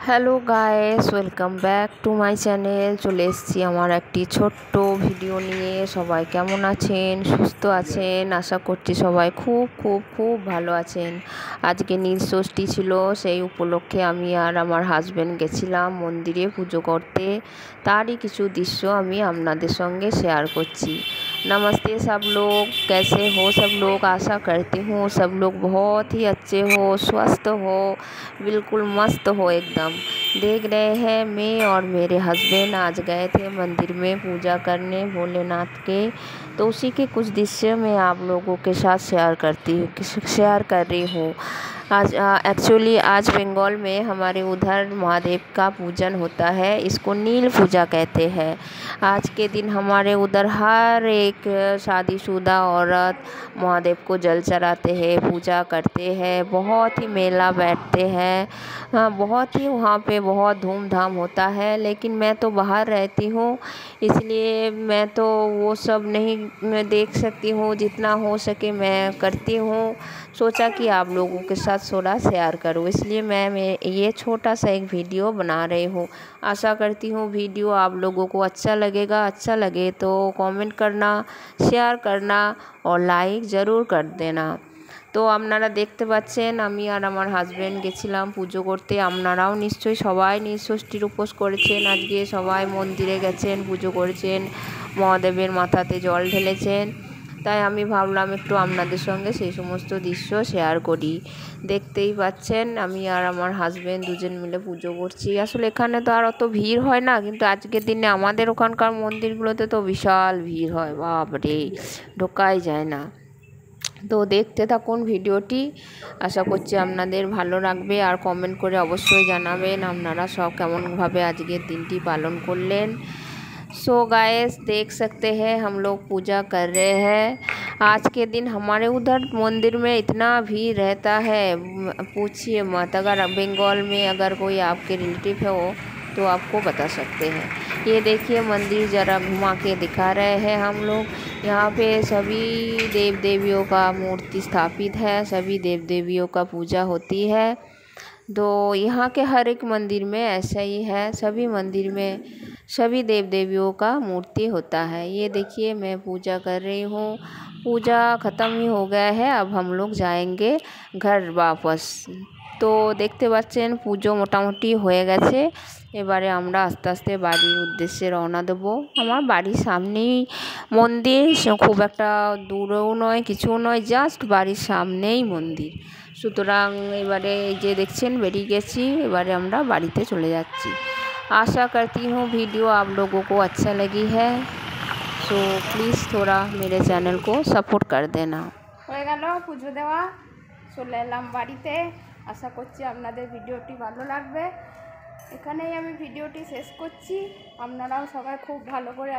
Hello guys, welcome back to my channel. চলে এসেছি আমার একটি ছোট্ট ভিডিও নিয়ে। সবাই কেমন আছেন? সুস্থ আছেন? আশা করছি সবাই খুব খুব খুব ভালো আছেন। আজকে নীলষষ্ঠী ছিল, সেই উপলক্ষে আমি আর আমার হাজব্যান্ড গেছিলাম মন্দিরে পুজো করতে। তারই কিছু দৃশ্য আমি আপনাদের সঙ্গে শেয়ার করছি। नमस्ते सब लोग, कैसे हो सब लोग? आशा करती हूँ सब लोग बहुत ही अच्छे हो, स्वस्थ हो, बिल्कुल मस्त हो एकदम। देख रहे हैं मैं और मेरे हस्बैंड आज गए थे मंदिर में पूजा करने भोलेनाथ के। तो उसी के कुछ दृश्य मैं आप लोगों के साथ शेयर कर रही हूँ। आज एक्चुअली आज बंगाल में हमारे उधर महादेव का पूजन होता है, इसको नील पूजा कहते हैं। आज के दिन हमारे उधर हर एक शादीशुदा औरत महादेव को जल चढ़ाते हैं, पूजा करते हैं। बहुत ही मेला बैठते हैं, बहुत ही वहाँ पे बहुत धूमधाम होता है। लेकिन मैं तो बाहर रहती हूँ, इसलिए मैं तो वो सब नहीं मैं देख सकती हूँ। जितना हो सके मैं करती हूँ। सोचा कि आप लोगों के साथ थोड़ा शेयर करूँ, इसलिए मैं ये छोटा सा एक वीडियो बना रही हूँ। आशा करती हूँ वीडियो आप लोगों को अच्छा लगेगा। अच्छा लगे तो कमेंट करना, शेयर करना और लाइक ज़रूर कर देना। তো আপনারা দেখতে পাচ্ছেন আমি আর আমার হাজব্যান্ড গেছিলাম পুজো করতে। আপনারাও নিশ্চয়ই সবাই নীলষষ্ঠীর উপোস করেছেন, আজকে সবাই মন্দিরে গেছেন, পুজো করেছেন, মহাদেবের মাথাতে জল ঢেলেছেন। তাই আমি ভাবলাম একটু আপনাদের সঙ্গে সেই সমস্ত দৃশ্য শেয়ার করি। দেখতেই পাচ্ছেন আমি আর আমার হাজব্যান্ড দুজন মিলে পুজো করছি। আসলে এখানে তো আর অত ভিড় হয় না, কিন্তু আজকের দিনে আমাদের ওখানকার মন্দিরগুলোতে তো বিশাল ভিড় হয়, বাপরে, ঢোকাই যায় না। তো দেখতে থাকুন ভিডিওটি, আশা করছি আপনাদের ভালো লাগবে। আর কমেন্ট করে অবশ্যই জানাবেন আপনারা সব কেমনভাবে आजके दिनटी पालन करलें। सो गाइस देख सकते हैं हम लोग पूजा कर रहे हैं। आज के दिन हमारे उधर मंदिर में इतना भीड़ रहता है, पूछिए मत। अगर बंगाल में अगर कोई आपके रिलेटिव है हो तो आपको बता सकते हैं। ये देखिए मंदिर ज़रा घुमा के दिखा रहे हैं हम लोग। यहाँ पे सभी देव देवियों का मूर्ति स्थापित है, सभी देव देवियों का पूजा होती है। तो यहाँ के हर एक मंदिर में ऐसा ही है, सभी मंदिर में सभी देव देवियों का मूर्ति होता है। ये देखिए मैं पूजा कर रही हूँ। पूजा ख़त्म ही हो गया है, अब हम लोग जाएंगे घर वापस। তো দেখতে পাচ্ছেন পুজো মোটামুটি হয়ে গেছে। এবারে আমরা আস্তে আস্তে বাড়ির উদ্দেশ্যে রওনা দেবো। আমার বাড়ির সামনেই মন্দির, খুব একটা দূরেও নয় কিছুও নয়, জাস্ট বাড়ির সামনেই মন্দির। সুতরাং এবারে এই যে দেখছেন বেরিয়ে গেছি, এবারে আমরা বাড়িতে চলে যাচ্ছি। आशा करती हूँ वीडियो आप लोगों को अच्छा लगी है। सो प्लीज़ थोड़ा मेरे चैनल को सपोर्ट कर देना। হয়ে গেল পুজো দেওয়া, চলে এলাম বাড়িতে। আশা করছি আপনাদের ভিডিওটি ভালো লাগবে। এখানেই আমি ভিডিওটি শেষ করছি। আপনারাও সবাই খুব ভালো করে